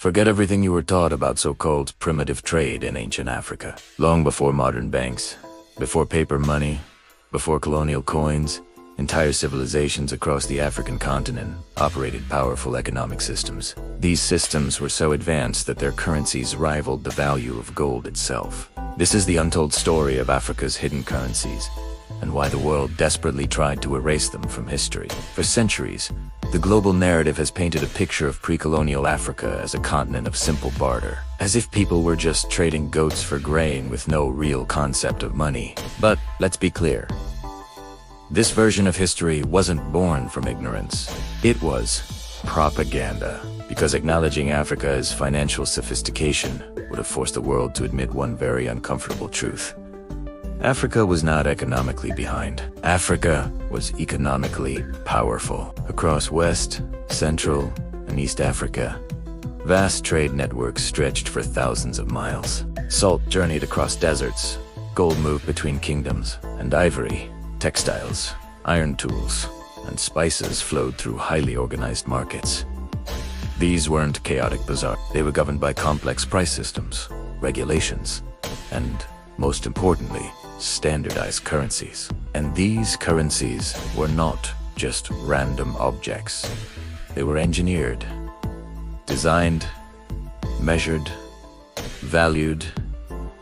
Forget everything you were taught about so-called primitive trade in ancient Africa. Long before modern banks, before paper money, before colonial coins, entire civilizations across the African continent operated powerful economic systems. These systems were so advanced that their currencies rivaled the value of gold itself. This is the untold story of Africa's hidden currencies, and why the world desperately tried to erase them from history. For centuries, the global narrative has painted a picture of pre-colonial Africa as a continent of simple barter, as if people were just trading goats for grain with no real concept of money. But let's be clear. This version of history wasn't born from ignorance. It was propaganda, because acknowledging Africa as financial sophistication would have forced the world to admit one very uncomfortable truth. Africa was not economically behind. Africa was economically powerful. Across West, Central, and East Africa, vast trade networks stretched for thousands of miles. Salt journeyed across deserts, gold moved between kingdoms, and ivory, textiles, iron tools, and spices flowed through highly organized markets. These weren't chaotic bazaars. They were governed by complex price systems, regulations, and, most importantly, standardized currencies. And these currencies were not just random objects. They were engineered, designed, measured, valued,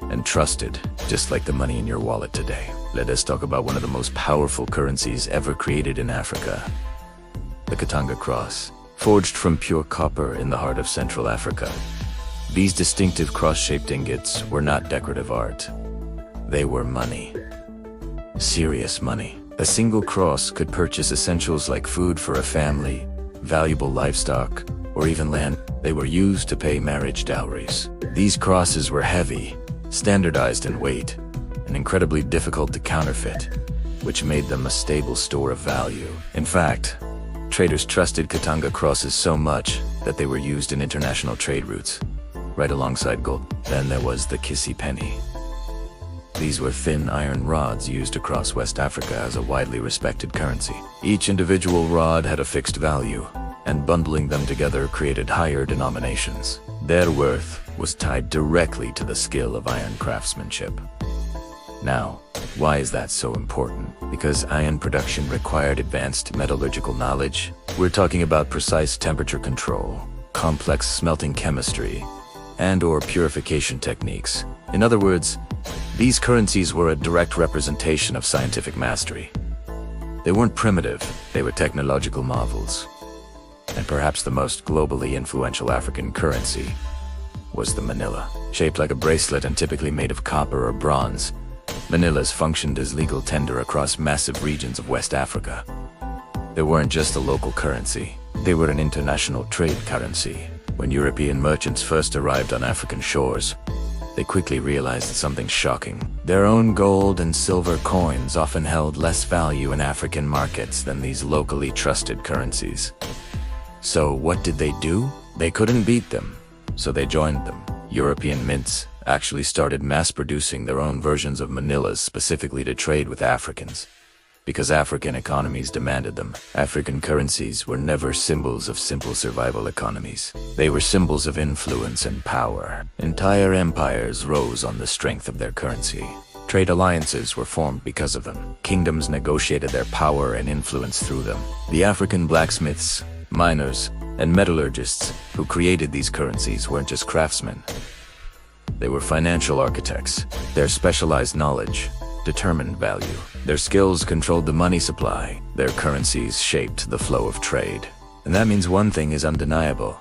and trusted, just like the money in your wallet today. Let us talk about one of the most powerful currencies ever created in Africa, the Katanga Cross. Forged from pure copper in the heart of Central Africa, these distinctive cross-shaped ingots were not decorative art. They were money. Serious money. A single cross could purchase essentials like food for a family, valuable livestock, or even land. They were used to pay marriage dowries. These crosses were heavy, standardized in weight, and incredibly difficult to counterfeit, which made them a stable store of value. In fact, traders trusted Katanga crosses so much that they were used in international trade routes, right alongside gold. Then there was the Kissi Penny. These were thin iron rods used across West Africa as a widely respected currency. Each individual rod had a fixed value, and bundling them together created higher denominations. Their worth was tied directly to the skill of iron craftsmanship. Now, why is that so important? Because iron production required advanced metallurgical knowledge. We're talking about precise temperature control, complex smelting chemistry, and/or purification techniques. In other words, these currencies were a direct representation of scientific mastery. They weren't primitive, they were technological marvels. And perhaps the most globally influential African currency was the manila. Shaped like a bracelet and typically made of copper or bronze, manillas functioned as legal tender across massive regions of West Africa. They weren't just a local currency, they were an international trade currency. When European merchants first arrived on African shores, they quickly realized something shocking. Their own gold and silver coins often held less value in African markets than these locally trusted currencies. So what did they do? They couldn't beat them, so they joined them. European mints actually started mass-producing their own versions of manillas specifically to trade with Africans, because African economies demanded them. African currencies were never symbols of simple survival economies. They were symbols of influence and power. Entire empires rose on the strength of their currency. Trade alliances were formed because of them. Kingdoms negotiated their power and influence through them. The African blacksmiths, miners, and metallurgists who created these currencies weren't just craftsmen. They were financial architects. Their specialized knowledge determined value. Their skills controlled the money supply. Their currencies shaped the flow of trade. And that means one thing is undeniable.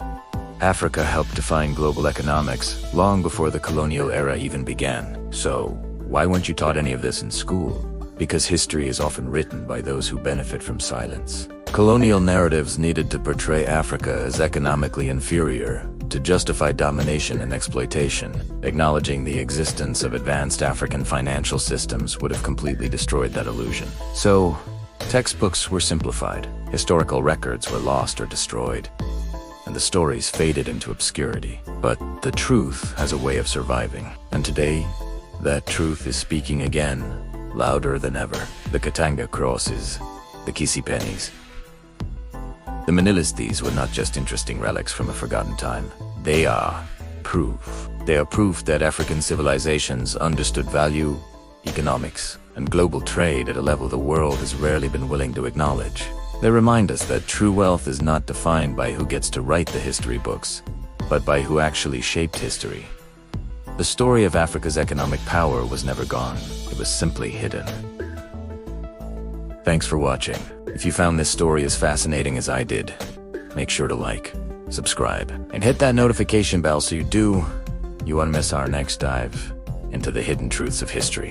Africa helped define global economics long before the colonial era even began. So, why weren't you taught any of this in school? Because history is often written by those who benefit from silence. Colonial narratives needed to portray Africa as economically inferior to justify domination and exploitation. Acknowledging the existence of advanced African financial systems would have completely destroyed that illusion. So, textbooks were simplified, historical records were lost or destroyed, and the stories faded into obscurity. But the truth has a way of surviving, and today, that truth is speaking again, louder than ever. The Katanga Crosses, the Kissi Pennies, the Manillas. These were not just interesting relics from a forgotten time. They are proof. They are proof that African civilizations understood value, economics, and global trade at a level the world has rarely been willing to acknowledge. They remind us that true wealth is not defined by who gets to write the history books, but by who actually shaped history. The story of Africa's economic power was never gone. It was simply hidden. Thanks for watching. If you found this story as fascinating as I did, make sure to like, subscribe, and hit that notification bell so you won't miss our next dive into the hidden truths of history.